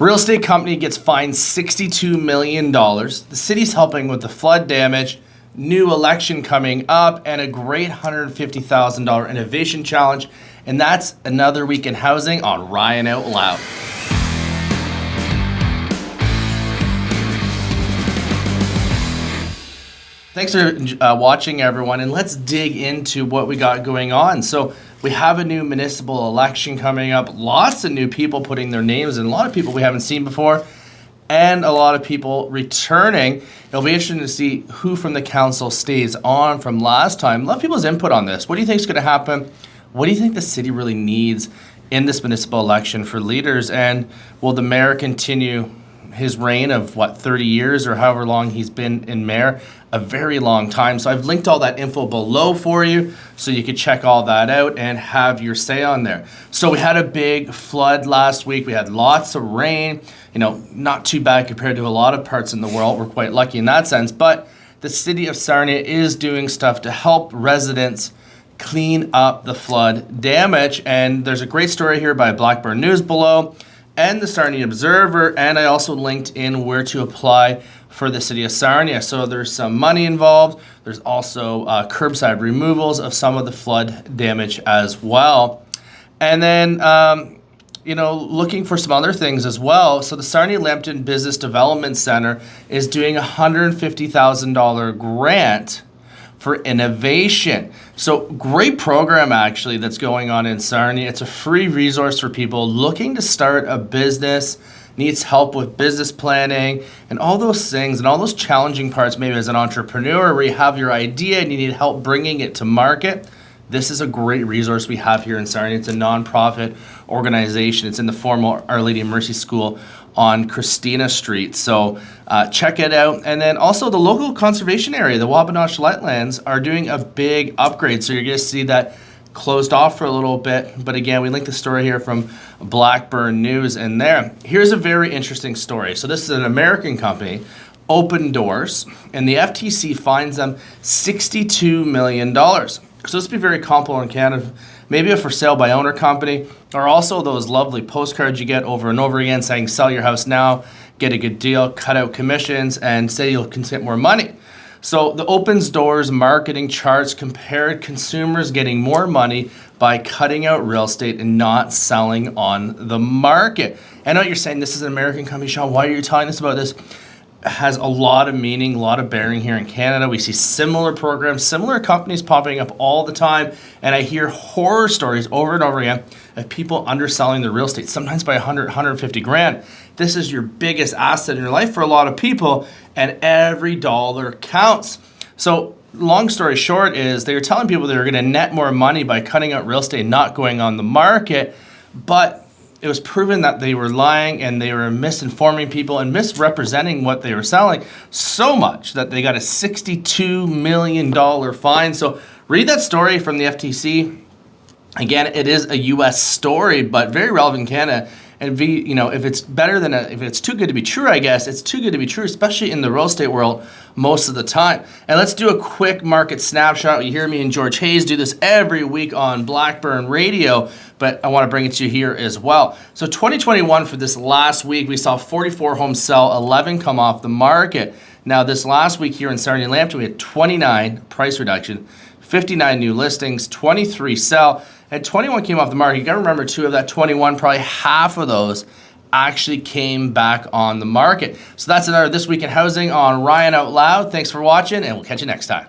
Real estate company gets fined $62 million. The city's helping with the flood damage, new election coming up, and a great $150,000 innovation challenge. And that's another week in housing on Ryan Out Loud. Thanks for watching, everyone, and let's dig into what we got going on. So we have a new municipal election coming up, lots of new people putting their names in, a lot of people we haven't seen before, and a lot of people returning. It'll be interesting to see who from the council stays on from last time. Love people's input on this. What do you think is going to happen? What do you think the city really needs in this municipal election for leaders? And will the mayor continue his reign of 30 years or however long he's been in mayor? A very long time. So I've linked all that info below for you so you can check all that out and have your say on there. So we had a big flood last week. We had lots of rain, not too bad compared to a lot of parts in the world. We're quite lucky in that sense, but the city of Sarnia is doing stuff to help residents clean up the flood damage. And there's a great story here by Blackburn News below and the Sarnia Observer, and I also linked in where to apply for the city of Sarnia. So there's some money involved. There's also curbside removals of some of the flood damage as well. And then, looking for some other things as well. So the Sarnia Lambton Business Development Center is doing a $150,000 grant for innovation. So great program actually that's going on in Sarnia. It's a free resource for people looking to start a business, needs help with business planning and all those things and all those challenging parts maybe as an entrepreneur where you have your idea and you need help bringing it to market. This is a great resource we have here in Sarnia. It's a nonprofit organization. It's in the former Our Lady of Mercy School on Christina Street. So check it out. And then also the local conservation area, the Wabanach Wetlands, are doing a big upgrade. So you're going to see that closed off for a little bit. But again, we linked the story here from Blackburn News in there. Here's a very interesting story. So this is an American company, Open Doors, and the FTC fines them $62 million. So this would be very comparable in Canada, maybe a for sale by owner company, or also those lovely postcards you get over and over again saying sell your house now, get a good deal, cut out commissions, and say you'll get more money. So the Open Doors marketing charts compared consumers getting more money by cutting out real estate and not selling on the market. I know you're saying this is an American company, Sean, why are you telling us about this? Has a lot of meaning, a lot of bearing here in Canada. We see similar programs, similar companies popping up all the time, and I hear horror stories over and over again of people underselling their real estate, sometimes by 100, 150 grand. This is your biggest asset in your life for a lot of people, and every dollar counts. So long story short is they were telling people they were going to net more money by cutting out real estate, not going on the market, but it was proven that they were lying and they were misinforming people and misrepresenting what they were selling so much that they got a $62 million fine. So read that story from the FTC. Again, it is a U.S. story, but very relevant in Canada. And if it's if it's too good to be true, I guess it's too good to be true, especially in the real estate world most of the time. And let's do a quick market snapshot. You hear me and George Hayes do this every week on Blackburn Radio, but I want to bring it to you here as well. So 2021 for this last week, we saw 44 homes sell, 11 come off the market. Now this last week here in Sarnia and Lambton, we had 29 price reduction, 59 new listings, 23 sell, and 21 came off the market. You got to remember, too, of that 21, probably half of those actually came back on the market. So that's another This Week in Housing on Ryan Out Loud. Thanks for watching, and we'll catch you next time.